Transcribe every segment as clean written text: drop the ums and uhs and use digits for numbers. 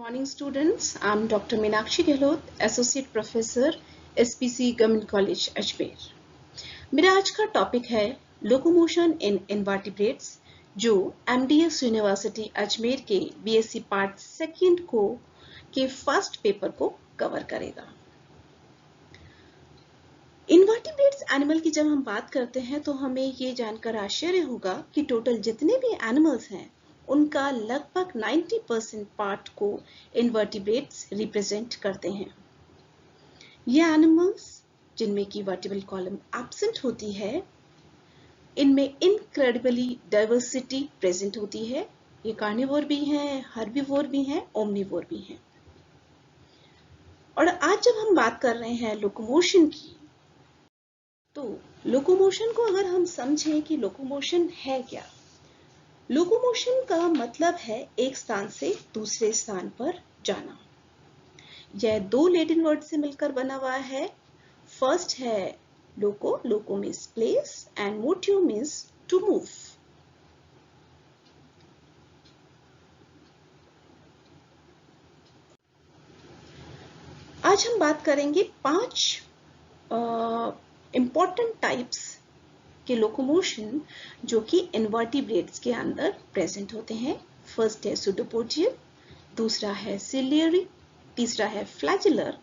Morning students, I'm Dr. Meenakshi Gehlot, Associate Professor, SPC Government College, Ajmer. मेरा आज का topic है लोकोमोशन इन invertebrates, जो MDS यूनिवर्सिटी अजमेर के BSc पार्ट सेकेंड को के फर्स्ट पेपर को कवर करेगा। इनवर्टिब्रेट्स एनिमल की जब हम बात करते हैं तो हमें ये जानकर आश्चर्य होगा कि टोटल जितने भी एनिमल्स हैं उनका लगभग 90% पार्ट को इनवर्टिब्रेट्स रिप्रेजेंट करते हैं। ये एनिमल्स जिनमें की वर्टिब्रल कॉलम एब्सेंट होती है, इनमें इनक्रेडिबली डाइवर्सिटी प्रेजेंट होती है। ये कार्निवोर भी हैं, हर्बीवोर भी हैं, ओमनिवोर भी हैं। और आज जब हम बात कर रहे हैं लोकोमोशन की, तो लोकोमोशन को अगर हम समझें कि लोकोमोशन है क्या, लोकोमोशन का मतलब है एक स्थान से दूसरे स्थान पर जाना। यह दो लैटिन वर्ड से मिलकर बना हुआ है। फर्स्ट है loco, loco means place and motive means to move. आज हम बात करेंगे 5 इंपॉर्टेंट टाइप्स के लोकोमोशन जो कि इनवर्टिब्रेट्स के अंदर प्रेजेंट होते हैं। फर्स्ट है सूडोपोडियल, दूसरा है सिलियरी, तीसरा है फ्लैजिलर,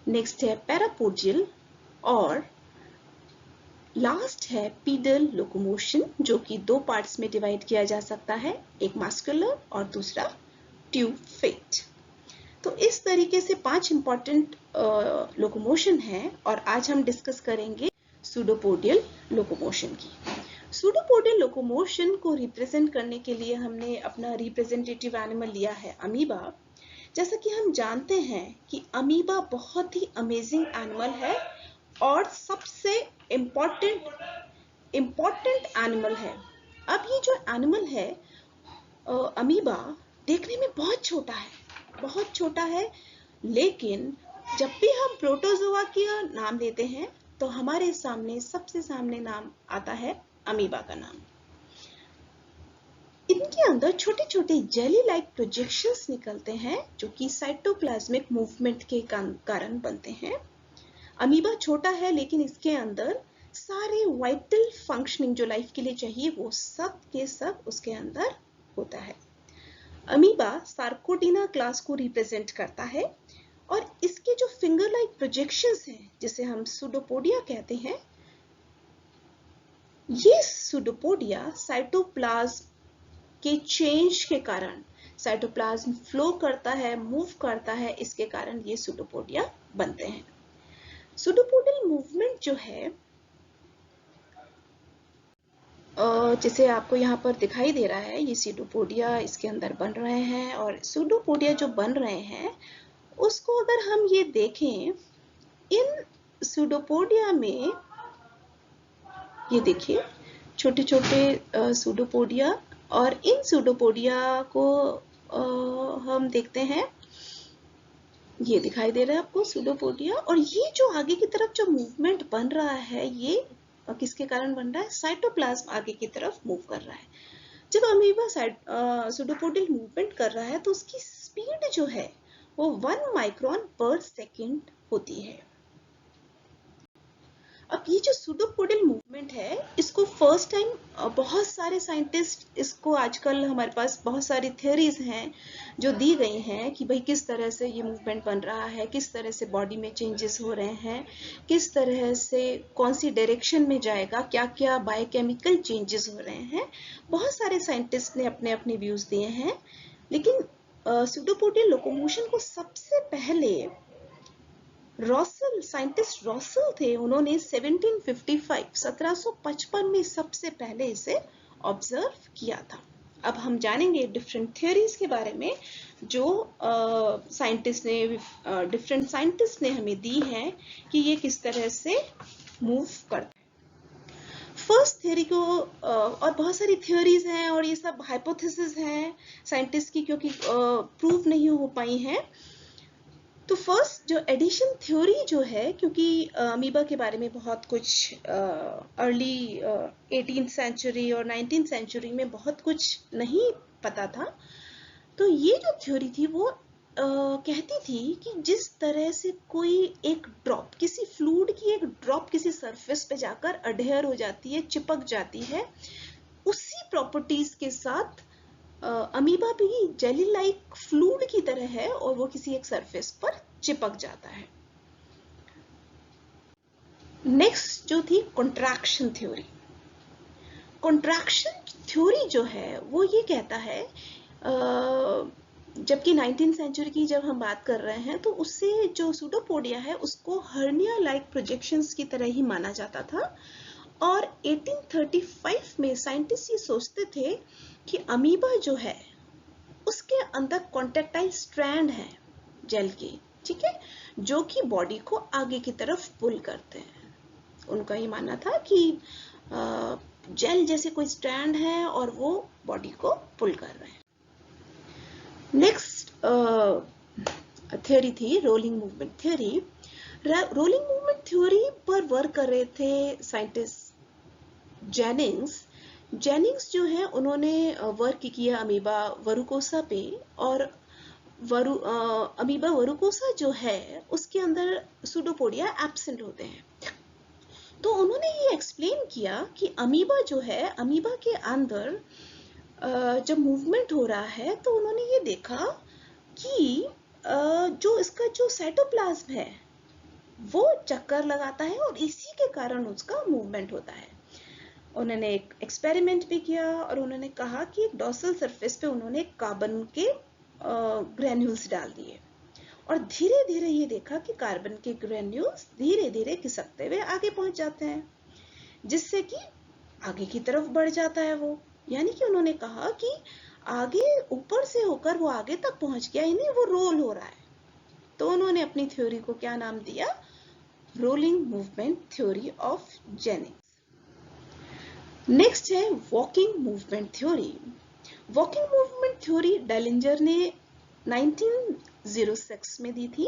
नेक्स्ट है पैरापोडियल और लास्ट है पीडल लोकोमोशन, जो कि दो पार्ट्स में डिवाइड किया जा सकता है, एक मस्कुलर और दूसरा ट्यूब फेट। तो इस तरीके से 5 इंपॉर्टेंट लोकोमोशन है और आज हम डिस्कस करेंगे सूडोपोडियल लोकोमोशन की। सूडोपोडियल लोकोमोशन को रिप्रेजेंट करने के लिए हमने अपना रिप्रेजेंटेटिव एनिमल लिया है अमीबा। जैसा कि हम जानते हैं कि अमीबा बहुत ही अमेजिंग एनिमल है और सबसे इम्पोर्टेंट एनिमल है। अब ये जो एनिमल है अमीबा देखने में बहुत छोटा है, लेकिन जब भी हम प्रोटोजोआ का नाम लेते हैं तो हमारे सामने सबसे सामने नाम आता है अमीबा का नाम। इनके अंदर छोटे छोटे जेली लाइक प्रोजेक्शंस निकलते हैं जो कि साइटोप्लाज्मिक मूवमेंट के कारण बनते हैं। अमीबा छोटा है लेकिन इसके अंदर सारे वाइटल फंक्शनिंग जो लाइफ के लिए चाहिए वो सब के सब उसके अंदर होता है। अमीबा सार्कोडिना क्लास को रिप्रेजेंट करता है और इसके जो फिंगर लाइक प्रोजेक्शंस हैं जिसे हम सूडोपोडिया कहते हैं, ये सूडोपोडिया साइटोप्लाज्म के चेंज के कारण साइटोप्लाज्म फ्लो करता है, मूव करता है, इसके कारण ये सूडोपोडिया बनते हैं। सूडोपोडियल मूवमेंट जो है जिसे आपको यहाँ पर दिखाई दे रहा है, ये सूडोपोडिया इसके अंदर बन रहे हैं और सूडोपोडिया जो बन रहे हैं उसको अगर हम ये देखें, इन सूडोपोडिया में ये देखिए छोटे छोटे सूडोपोडिया, और इन सूडोपोडिया को हम देखते हैं, ये दिखाई दे रहा है आपको सूडोपोडिया। और ये जो आगे की तरफ जो मूवमेंट बन रहा है ये किसके कारण बन रहा है? साइटोप्लाज्म आगे की तरफ मूव कर रहा है। जब अमीबा सूडोपोडियल मूवमेंट कर रहा है तो उसकी स्पीड जो है वो 1 माइक्रोन पर सेकेंड होती है। अब ये जो सूडोपोडियल मूवमेंट है इसको फर्स्ट टाइम बहुत सारे साइंटिस्ट, इसको आजकल हमारे पास बहुत सारी थ्योरीज हैं जो दी गई हैं कि भाई किस तरह से ये मूवमेंट बन रहा है, किस तरह से बॉडी में चेंजेस हो रहे हैं, किस तरह से कौन सी डायरेक्शन में जाएगा, क्या क्या बायोकेमिकल चेंजेस हो रहे हैं। बहुत सारे साइंटिस्ट ने अपने अपने व्यूज दिए हैं, लेकिन सूडोपोडियल लोकोमोशन को सबसे पहले साइंटिस्ट रॉसल थे, उन्होंने 1755 में सबसे पहले इसे ऑब्जर्व किया था। अब हम जानेंगे डिफरेंट थ्योरीज के बारे में जो डिफरेंट साइंटिस्ट ने हमें दी हैं कि ये किस तरह से मूव करते हैं। फर्स्ट थ्योरी को और बहुत सारी थ्योरीज हैं और ये सब हाइपोथेसिस हैं साइंटिस्ट की, क्योंकि प्रूव नहीं हो पाई हैं। तो फर्स्ट जो एडिशन थ्योरी जो है, क्योंकि अमीबा के बारे में बहुत कुछ अर्ली 18th सेंचुरी और 19th सेंचुरी में बहुत कुछ नहीं पता था, तो ये जो थ्योरी थी वो कहती थी कि जिस तरह से कोई एक ड्रॉप, किसी फ्लूइड की एक ड्रॉप किसी सरफेस पे जाकर अडेयर हो जाती है, चिपक जाती है, उसी प्रॉपर्टीज के साथ अमीबा भी जेली लाइक फ्लूइड की तरह है और वो किसी एक सरफेस पर चिपक जाता है। नेक्स्ट जो थी कॉन्ट्रैक्शन थ्योरी। कॉन्ट्रैक्शन थ्योरी जो है वो ये कहता है, जबकि 19th सेंचुरी की जब हम बात कर रहे हैं तो उससे जो सूडोपोडिया है उसको हर्निया लाइक प्रोजेक्शंस की तरह ही माना जाता था। और 1835 में साइंटिस्ट ये सोचते थे कि अमीबा जो है उसके अंदर कॉन्टेक्टाइल स्ट्रैंड है जेल के, ठीक है, जो कि बॉडी को आगे की तरफ पुल करते हैं। उनका ये मानना था कि जेल जैसे कोई स्ट्रैंड है और वो बॉडी को पुल कर रहे हैं। नेक्स्ट थ्योरी थी rolling movement theory. Rolling movement theory पर वर्क कर रहे थे साइंटिस्ट जेनिंग्स जो है उन्होंने वर्क किया अमीबा वरुकोसा पे, और अमीबा वरुकोसा जो है उसके अंदर सूडोपोडिया एब्सेंट होते हैं। तो उन्होंने ये एक्सप्लेन किया कि अमीबा जो है, अमीबा के अंदर जब मूवमेंट हो रहा है तो उन्होंने ये देखा कि जो इसका जो साइटोप्लाज्म है वो चक्कर लगाता है और इसी के कारण उसका मूवमेंट होता है। उन्होंने एक एक्सपेरिमेंट भी किया और उन्होंने कहा कि एक डॉर्सल सरफेस पे उन्होंने कार्बन के ग्रेन्यूल्स डाल दिए और धीरे धीरे ये देखा कि कार्बन के ग्रेन्यूल्स धीरे धीरे खिसकते हुए आगे पहुंच जाते हैं, जिससे कि आगे की तरफ बढ़ जाता है वो। यानी कि उन्होंने कहा कि आगे ऊपर से होकर वो आगे तक पहुंच गया, यानी वो रोल हो रहा है। तो उन्होंने अपनी थ्योरी को क्या नाम दिया? Rolling movement theory of Jennings. Next है walking movement theory. Walking movement theory Dellinger ने 1906 में दी थी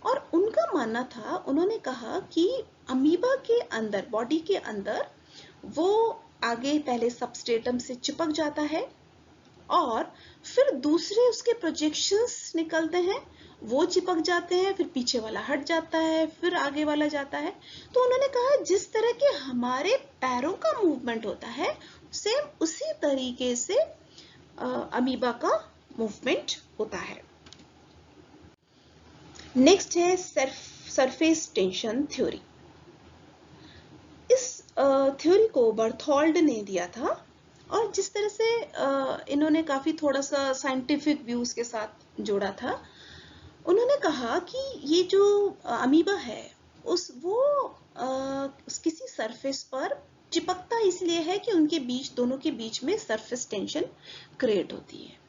और उनका मानना था, उन्होंने कहा कि अमीबा के अंदर, बॉडी के अंदर वो आगे पहले सबस्ट्रेटम से चिपक जाता है और फिर दूसरे उसके प्रोजेक्शंस निकलते हैं, वो चिपक जाते हैं, फिर पीछे वाला हट जाता है, फिर आगे वाला जाता है। तो उन्होंने कहा जिस तरह के हमारे पैरों का मूवमेंट होता है सेम उसी तरीके से अमीबा का मूवमेंट होता है। नेक्स्ट है सरफेस टेंशन थ्योरी। इस थ्योरी को बर्थोल्ड ने दिया था और जिस तरह से इन्होंने काफी थोड़ा सा साइंटिफिक व्यूज के साथ जोड़ा था। उन्होंने कहा कि ये जो अमीबा है किसी सरफेस पर चिपकता इसलिए है कि उनके बीच, दोनों के बीच में सरफेस टेंशन क्रिएट होती है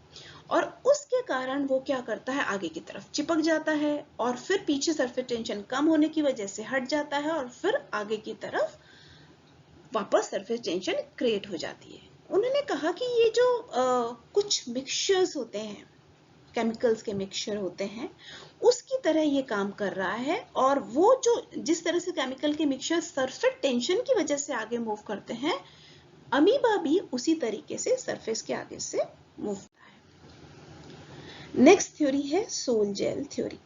और उसके कारण वो क्या करता है, आगे की तरफ चिपक जाता है और फिर पीछे सरफेस टेंशन कम होने की वजह से हट जाता है और फिर आगे की तरफ वापस सरफेस टेंशन क्रिएट हो जाती है। उन्होंने कहा कि ये जो कुछ मिक्सचर्स होते हैं, केमिकल्स के मिक्सचर होते हैं, उसकी तरह ये काम कर रहा है और वो जो जिस तरह से केमिकल के मिक्सचर सरफेस टेंशन की वजह से आगे मूव करते हैं, अमीबा भी उसी तरीके से सरफेस के आगे से मूव करता है। नेक्स्ट थ्योरी है sol gel theory.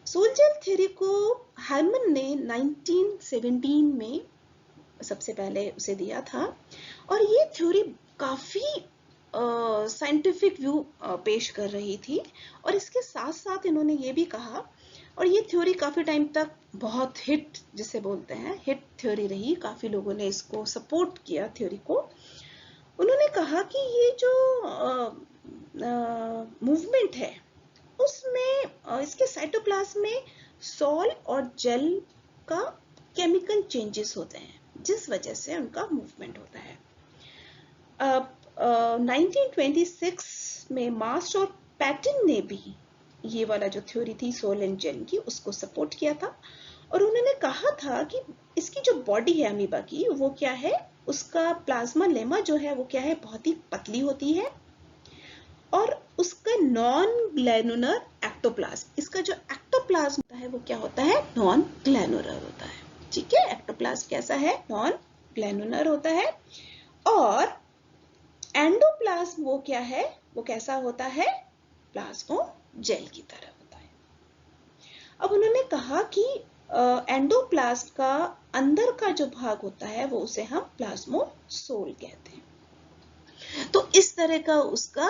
Sol gel theory को हाइमन ने 1917 में सबसे पहले उसे दिया था और ये थ्योरी काफी साइंटिफिक व्यू पेश कर रही थी और इसके साथ साथ इन्होंने ये भी कहा, और ये थ्योरी काफी टाइम तक बहुत हिट, जिसे बोलते हैं हिट थ्योरी रही, काफी लोगों ने इसको सपोर्ट किया थ्योरी को। उन्होंने कहा कि ये जो मूवमेंट है उसमें इसके साइटोप्लाज्म में सॉल और जेल का केमिकल चेंजेस होते हैं जिस वजह से उनका मूवमेंट होता है। 1926 में मास्ट और पैटन ने भी ये वाला जो थ्योरी थी सोल एंड जेल की उसको सपोर्ट किया था और उन्होंने कहा था कि इसकी जो बॉडी है अमीबा की वो क्या है, उसका प्लाज्मा लेमा जो है वो क्या है, बहुत ही पतली होती है और उसका नॉन ग्लैनुलर एक्टोप्लाज्म, इसका जो एक्टोप्लाज्म होता है वो क्या होता है, नॉन ग्लैनुलर होता है। ठीक है, एक्टोप्लाज्म कैसा है, नॉन ग्लैनुलर होता है। और एंडोप्लाज्म वो क्या है, वो कैसा होता है, प्लाज्मोजेल की तरह होता है। अब उन्होंने कहा कि एंडोप्लाज्म का अंदर का जो भाग होता है वो उसे हम प्लाज्मोसोल कहते हैं। तो इस तरह का उसका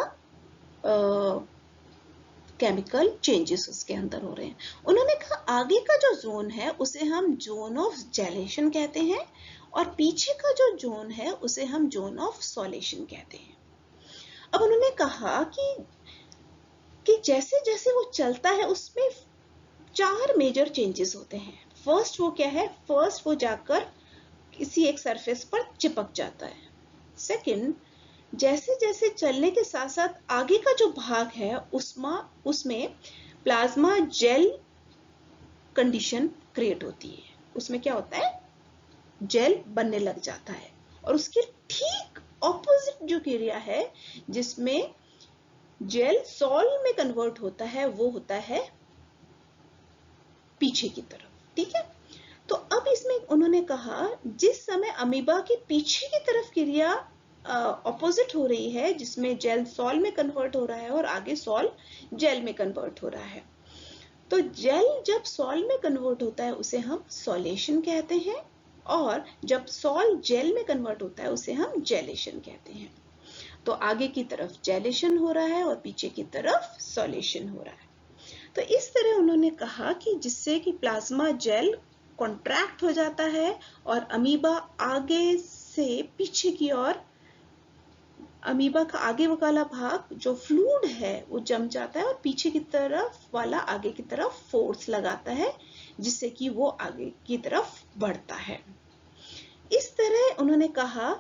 केमिकल चेंजेस उसके अंदर हो रहे हैं। उन्होंने कहा आगे का जो जोन है उसे हम जोन ऑफ जेलेशन कहते हैं और पीछे का जो जोन है उसे हम जोन ऑफ सॉलेशन कहते हैं। अब उन्होंने कहा कि जैसे जैसे वो चलता है उसमें 4 मेजर चेंजेस होते हैं। फर्स्ट वो क्या है, फर्स्ट वो जाकर किसी एक सरफेस पर चिपक जाता है। सेकंड, जैसे जैसे चलने के साथ साथ आगे का जो भाग है उसमें प्लाज्मा जेल कंडीशन क्रिएट होती है। उसमें क्या होता है, जेल बनने लग जाता है। और उसके ठीक ऑपोजिट जो क्रिया है जिसमें जेल सॉल्ट में कन्वर्ट होता है वो होता है पीछे की तरफ। ठीक है, तो अब इसमें उन्होंने कहा जिस समय अमीबा के पीछे की तरफ क्रिया ऑपोजिट हो रही है जिसमें जेल सॉल में कन्वर्ट हो रहा है और आगे सॉल जेल में कन्वर्ट हो रहा है, तो जेल जब सॉल में कन्वर्ट होता है उसे हम सॉलेशन कहते हैं और जब सॉल जेल में कन्वर्ट होता है उसे हम जेलेशन कहते हैं। तो आगे की तरफ जेलेशन हो रहा है और पीछे की तरफ सॉलेशन हो रहा है। तो इस तरह उन्होंने कहा कि जिससे कि प्लाज्मा जेल कॉन्ट्रैक्ट हो जाता है और अमीबा आगे से पीछे की ओर, अमीबा का आगे वाला भाग जो फ्लूइड है वो जम जाता है और पीछे की तरफ वाला आगे की तरफ फोर्स लगाता है जिससे कि वो आगे की तरफ बढ़ता है। इस तरह उन्होंने कहा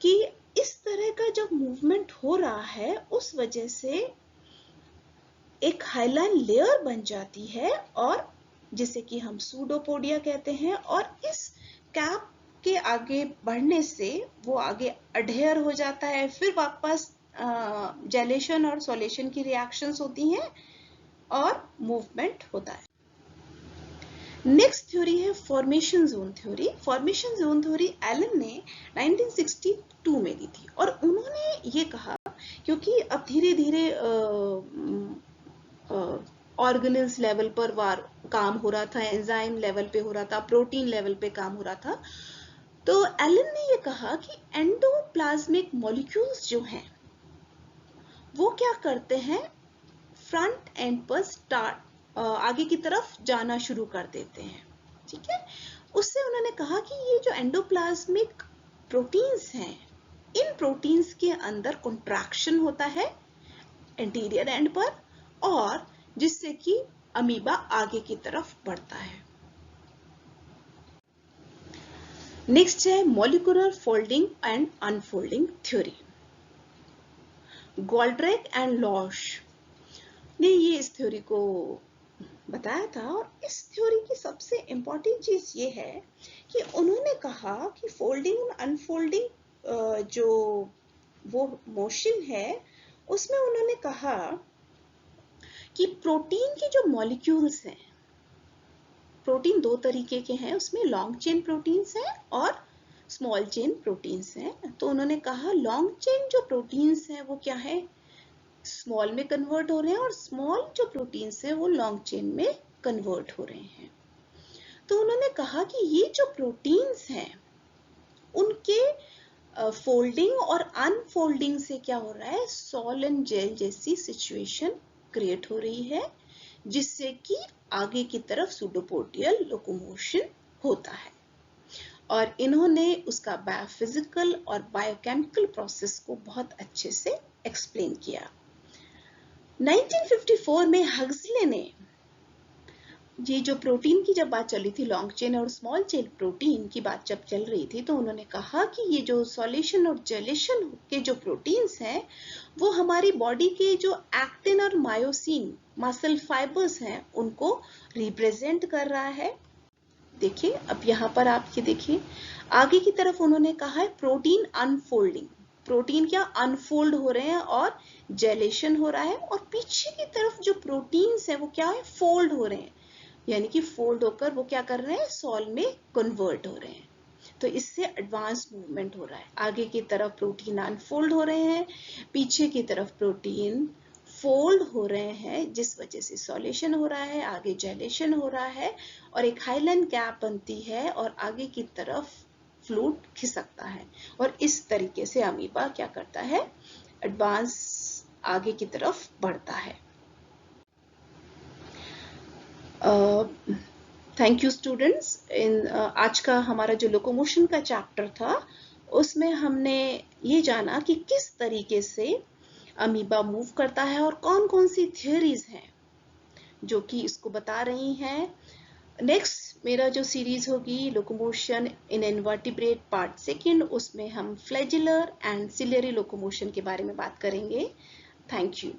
कि इस तरह का जब मूवमेंट हो रहा है उस वजह से एक हाइलाइन लेयर बन जाती है और जिसे कि हम सूडोपोडिया कहते हैं और इस कैप के आगे बढ़ने से वो आगे अडहेयर हो जाता है। फिर वापस जेलेशन और सॉलेशन की रिएक्शंस होती हैं और मूवमेंट होता है। नेक्स्ट थ्योरी है formation zone theory. Formation zone theory Allen ने 1962 में दी थी और उन्होंने ये कहा क्योंकि अब धीरे धीरे ऑर्गेनेल्स लेवल पर काम हो रहा था, एंजाइम लेवल पे हो रहा था, प्रोटीन लेवल पे काम हो रहा था, तो एलन ने ये कहा कि एंडोप्लाज्मिक मॉलिक्यूल्स जो हैं वो क्या करते हैं, फ्रंट एंड पर आगे की तरफ जाना शुरू कर देते हैं। ठीक है, उससे उन्होंने कहा कि ये जो एंडोप्लाज्मिक प्रोटीन्स हैं इन प्रोटीन्स के अंदर कॉन्ट्रैक्शन होता है एंटीरियर एंड पर और जिससे कि अमीबा आगे की तरफ बढ़ता है। नेक्स्ट है molecular folding and unfolding theory. Goldacre and Lorch ने ये इस थ्योरी को बताया था और इस थ्योरी की सबसे इंपॉर्टेंट चीज ये है कि उन्होंने कहा कि फोल्डिंग और अनफोल्डिंग जो वो मोशन है उसमें उन्होंने कहा कि प्रोटीन के जो मॉलिक्यूल्स हैं, प्रोटीन 2 तरीके के हैं, उसमें लॉन्ग चेन प्रोटीन्स हैं और स्मॉल चेन प्रोटीन्स हैं। तो उन्होंने कहा लॉन्ग चेन जो प्रोटीन्स हैं वो क्या है, स्मॉल में कन्वर्ट हो रहे हैं और स्मॉल जो प्रोटीन्स हैं वो लॉन्ग चेन में कन्वर्ट हो रहे हैं। तो उन्होंने कहा कि ये जो प्रोटीन्स हैं उनके फोल्डिंग और अनफोल्डिंग से क्या हो रहा है, सॉल एंड जेल जैसी सिचुएशन क्रिएट हो रही है जिससे कि आगे की तरफ सूडोपोडियल लोकोमोशन होता है। और इन्होंने उसका बायोफिजिकल और बायोकेमिकल प्रोसेस को बहुत अच्छे से एक्सप्लेन किया। 1954 में हग्सले ने ये जो प्रोटीन की जब बात चली थी, लॉन्ग चेन और स्मॉल चेन प्रोटीन की बात जब चल रही थी, तो उन्होंने कहा कि ये जो सॉलेशन और जेलेशन के जो प्रोटीन्स हैं वो हमारी बॉडी के जो एक्टिन और मायोसिन मसल फाइबर्स हैं उनको रिप्रेजेंट कर रहा है। देखिए अब यहाँ पर आप ये देखिए आगे की तरफ उन्होंने कहा है प्रोटीन अनफोल्डिंग, प्रोटीन क्या अनफोल्ड हो रहे हैं और जेलेशन हो रहा है और पीछे की तरफ जो प्रोटीन्स हैं वो क्या है, फोल्ड हो रहे हैं, यानी कि फोल्ड होकर वो क्या कर रहे हैं, सॉल में कन्वर्ट हो रहे हैं। तो इससे एडवांस मूवमेंट हो रहा है, आगे की तरफ प्रोटीन अनफोल्ड हो रहे हैं, पीछे की तरफ प्रोटीन फोल्ड हो रहे हैं, जिस वजह से सॉलेशन हो रहा है, आगे जेलेशन हो रहा है और एक हाइलाइन कैप बनती है और आगे की तरफ फ्लूइड खिसकता है और इस तरीके से अमीबा क्या करता है, एडवांस आगे की तरफ बढ़ता है। Thank you students. आज का हमारा जो लोकोमोशन का चैप्टर था उसमें हमने ये जाना कि किस तरीके से अमीबा मूव करता है और कौन कौन सी थियरीज हैं जो कि इसको बता रही हैं। नेक्स्ट मेरा जो सीरीज होगी लोकोमोशन इन इनवर्टिब्रेट पार्ट सेकेंड, उसमें हम फ्लैजिलर एंड सिलियरी लोकोमोशन के बारे में बात करेंगे। Thank you.